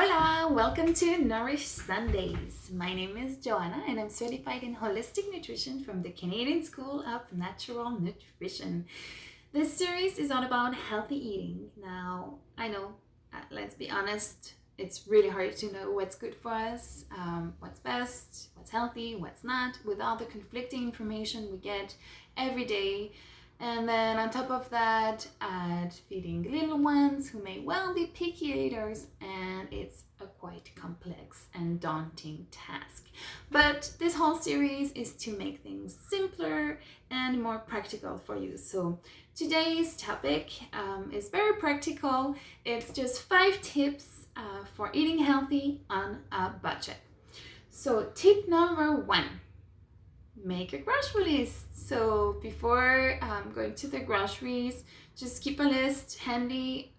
Hola, welcome to Nourished Sundays. My name is Joanna and I'm certified in holistic nutrition from the Canadian School of Natural Nutrition. This series is all about healthy eating. Now, I know, let's be honest, it's really hard to know what's good for us, what's best, what's healthy, what's not, with all the conflicting information we get every day. And then on top of that, add feeding little ones who may well be picky eaters, and it's a quite complex and daunting task. But this whole series is to make things simpler and more practical for you. So today's topic is very practical. It's just 5 tips for eating healthy on a budget. So tip number 1, make a grocery list. So before going to the groceries, just keep a list handy.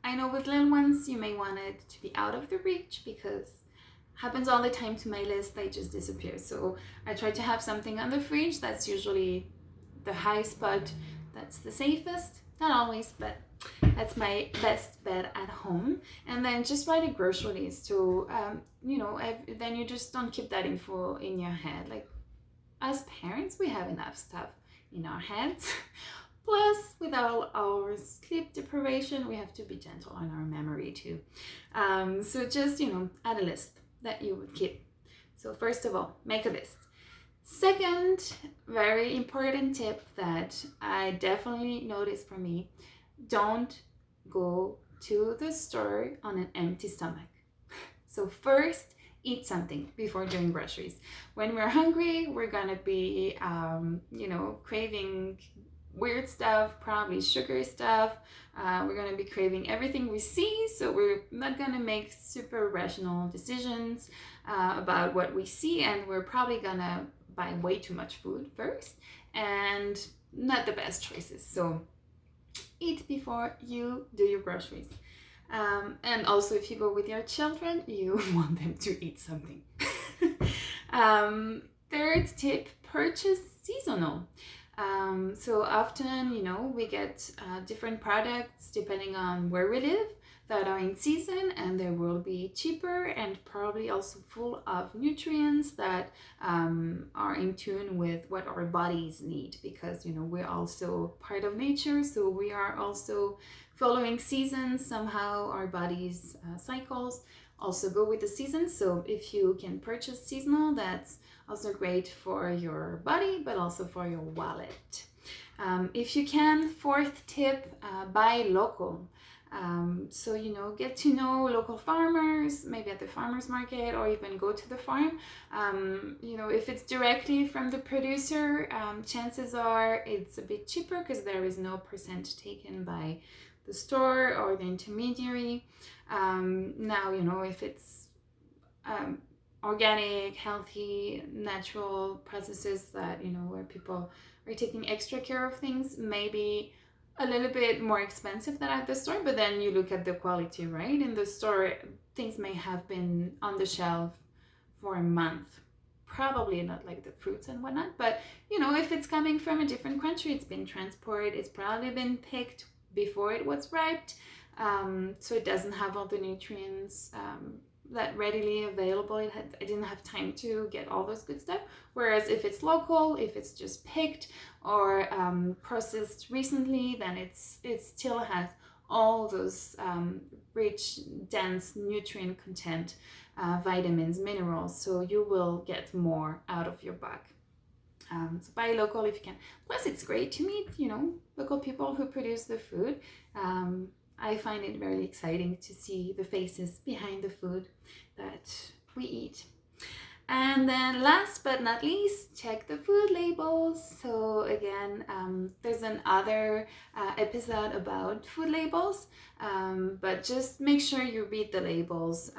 I know with little ones you may want it to be out of the reach because it happens all the time to my list, they just disappear. So I try to have something on the fridge. That's usually the high spot, that's the safest. Not always, but that's my best bet at home. And then just write a grocery list. So then you just don't keep that info in your head. Like, as parents, we have enough stuff in our heads. Plus, with all our sleep deprivation, we have to be gentle on our memory too. So just, add a list that you would keep. So first of all, make a list. Second, very important tip that I definitely noticed for me, don't go to the store on an empty stomach. So first, eat something before doing groceries. When we're hungry, we're gonna be, craving weird stuff, probably sugar stuff. We're gonna be craving everything we see, so we're not gonna make super rational decisions about what we see, and we're probably gonna buy way too much food first, and not the best choices. So eat before you do your groceries. And also, if you go with your children, you want them to eat something. Third tip, purchase seasonal. So often, we get different products depending on where we live that are in season, and they will be cheaper and probably also full of nutrients that are in tune with what our bodies need, because we're also part of nature, so we are also following seasons. Somehow our bodies cycles also go with the seasons. So if you can purchase seasonal, that's also great for your body, but also for your wallet. If you can, fourth tip, buy local. So get to know local farmers, maybe at the farmers market, or even go to the farm. If it's directly from the producer, chances are it's a bit cheaper because there is no percent taken by the store or the intermediary. Now, if it's organic, healthy, natural processes that, where people are taking extra care of things, maybe a little bit more expensive than at the store, but then you look at the quality, right? In the store, things may have been on the shelf for a month. Probably not like the fruits and whatnot, but if it's coming from a different country, it's been transported, it's probably been picked before it was ripe, so it doesn't have all the nutrients that readily available. I didn't have time to get all those good stuff. Whereas if it's local, if it's just picked or processed recently, then it still has all those rich, dense nutrient content, vitamins, minerals, so you will get more out of your buck. So buy local if you can. Plus, it's great to meet, local people who produce the food. I find it very exciting to see the faces behind the food that we eat. And then last but not least, check the food labels. So again, there's another episode about food labels, but just make sure you read the labels,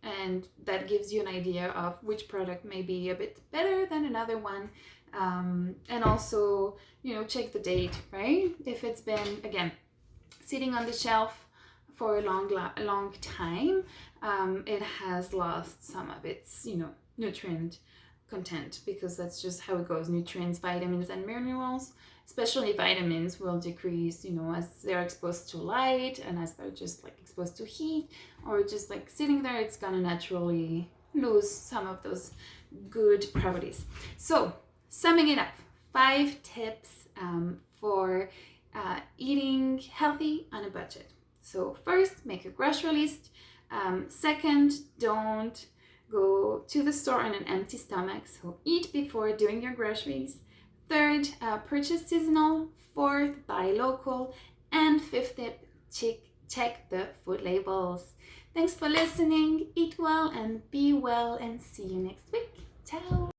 and that gives you an idea of which product may be a bit better than another one. And also, check the date, right? If it's been, again, sitting on the shelf for a long time, it has lost some of its, nutrient content, because that's just how it goes. Nutrients, vitamins, and minerals especially vitamins will decrease, as they're exposed to light and as they're just like exposed to heat or just like sitting there, it's gonna naturally lose some of those good properties. So summing it up, 5 tips for eating healthy on a budget. So first, make a grocery list. Second, don't go to the store on an empty stomach, so eat before doing your groceries. Third, purchase seasonal. Fourth, buy local. And fifth tip, check the food labels. Thanks for listening. Eat well and be well, and see you next week. Ciao.